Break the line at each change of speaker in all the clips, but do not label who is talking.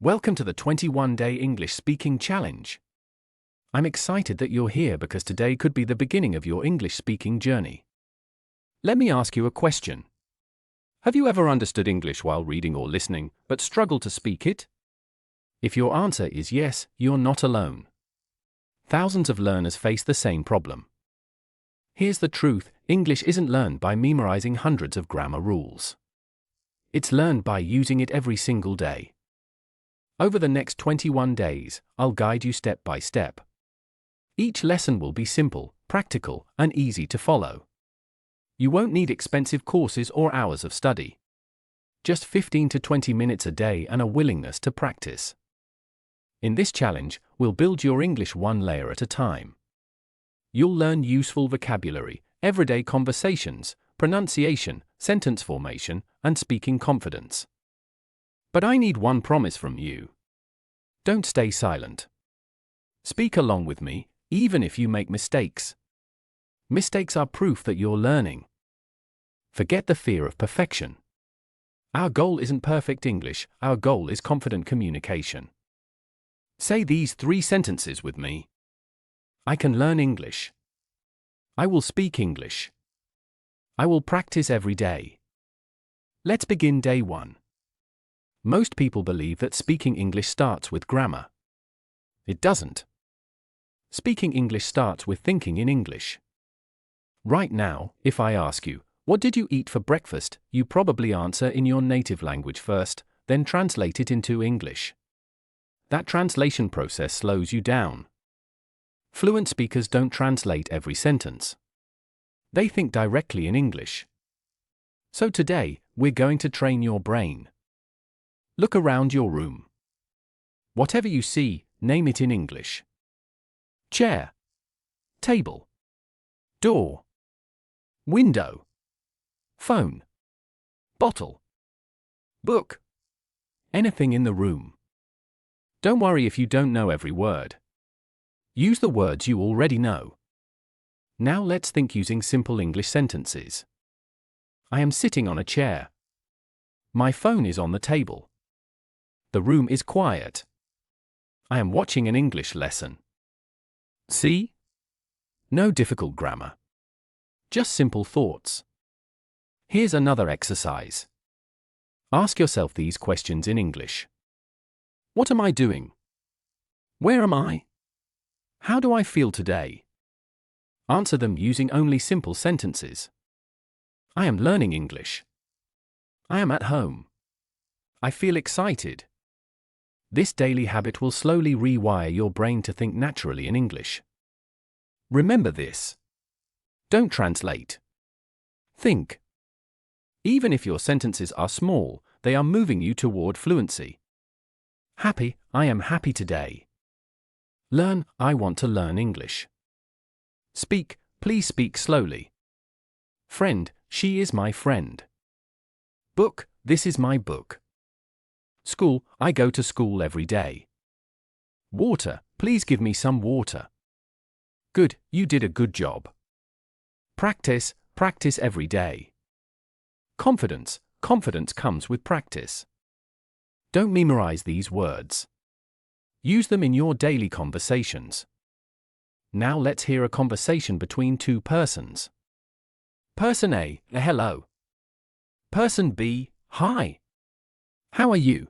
Welcome to the 21-day English Speaking Challenge. I'm excited that you're here because today could be the beginning of your English speaking journey. Let me ask you a question. Have you ever understood English while reading or listening, but struggled to speak it? If your answer is yes, you're not alone. Thousands of learners face the same problem. Here's the truth: English isn't learned by memorizing hundreds of grammar rules. It's learned by using it every single day. Over the next 21 days, I'll guide you step by step. Each lesson will be simple, practical, and easy to follow. You won't need expensive courses or hours of study. Just 15 to 20 minutes a day and a willingness to practice. In this challenge, we'll build your English one layer at a time. You'll learn useful vocabulary, everyday conversations, pronunciation, sentence formation, and speaking confidence. But I need one promise from you. Don't stay silent. Speak along with me, even if you make mistakes. Mistakes are proof that you're learning. Forget the fear of perfection. Our goal isn't perfect English, our goal is confident communication. Say these 3 sentences with me. I can learn English. I will speak English. I will practice every day. Let's begin day 1. Most people believe that speaking English starts with grammar. It doesn't. Speaking English starts with thinking in English. Right now, if I ask you, what did you eat for breakfast, you probably answer in your native language first, then translate it into English. That translation process slows you down. Fluent speakers don't translate every sentence. They think directly in English. So today, we're going to train your brain. Look around your room. Whatever you see, name it in English. Chair, table, door, window, phone, bottle, book, anything in the room. Don't worry if you don't know every word. Use the words you already know. Now let's think using simple English sentences. I am sitting on a chair. My phone is on the table. The room is quiet. I am watching an English lesson. See? No difficult grammar. Just simple thoughts. Here's another exercise. Ask yourself these questions in English. What am I doing? Where am I? How do I feel today? Answer them using only simple sentences. I am learning English. I am at home. I feel excited. This daily habit will slowly rewire your brain to think naturally in English. Remember this. Don't translate. Think. Even if your sentences are small, they are moving you toward fluency. Happy, I am happy today. Learn, I want to learn English. Speak, please speak slowly. Friend, she is my friend. Book, this is my book. School, I go to school every day. Water, please give me some water. Good, you did a good job. Practice, practice every day. Confidence, confidence comes with practice. Don't memorize these words. Use them in your daily conversations. Now let's hear a conversation between 2 persons. Person A, hello. Person B, hi. How are you?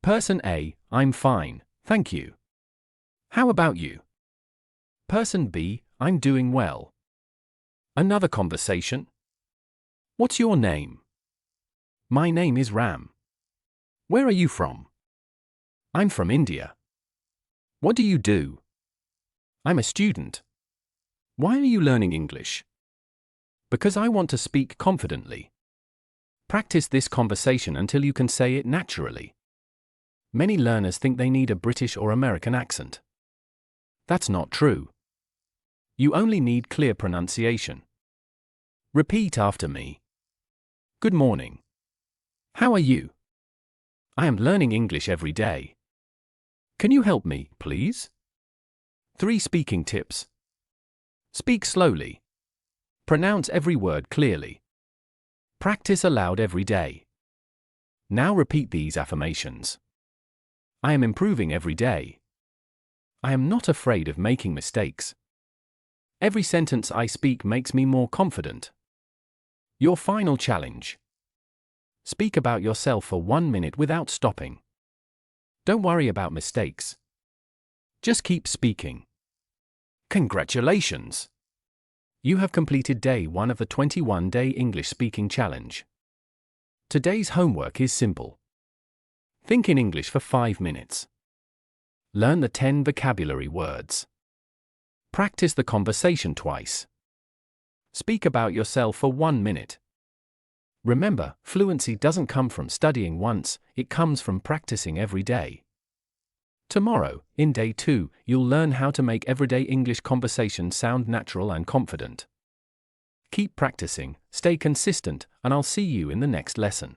Person A, I'm fine, thank you. How about you? Person B, I'm doing well. Another conversation. What's your name? My name is Ram. Where are you from? I'm from India. What do you do? I'm a student. Why are you learning English? Because I want to speak confidently. Practice this conversation until you can say it naturally. Many learners think they need a British or American accent. That's not true. You only need clear pronunciation. Repeat after me. Good morning. How are you? I am learning English every day. Can you help me, please? 3 speaking tips. Speak slowly. Pronounce every word clearly. Practice aloud every day. Now repeat these affirmations. I am improving every day. I am not afraid of making mistakes. Every sentence I speak makes me more confident. Your final challenge. Speak about yourself for 1 minute without stopping. Don't worry about mistakes. Just keep speaking. Congratulations! You have completed day 1 of the 21-day English speaking challenge. Today's homework is simple. Think in English for 5 minutes. Learn the 10 vocabulary words. Practice the conversation twice. Speak about yourself for 1 minute. Remember, fluency doesn't come from studying once, it comes from practicing every day. Tomorrow, in day 2, you'll learn how to make everyday English conversation sound natural and confident. Keep practicing, stay consistent, and I'll see you in the next lesson.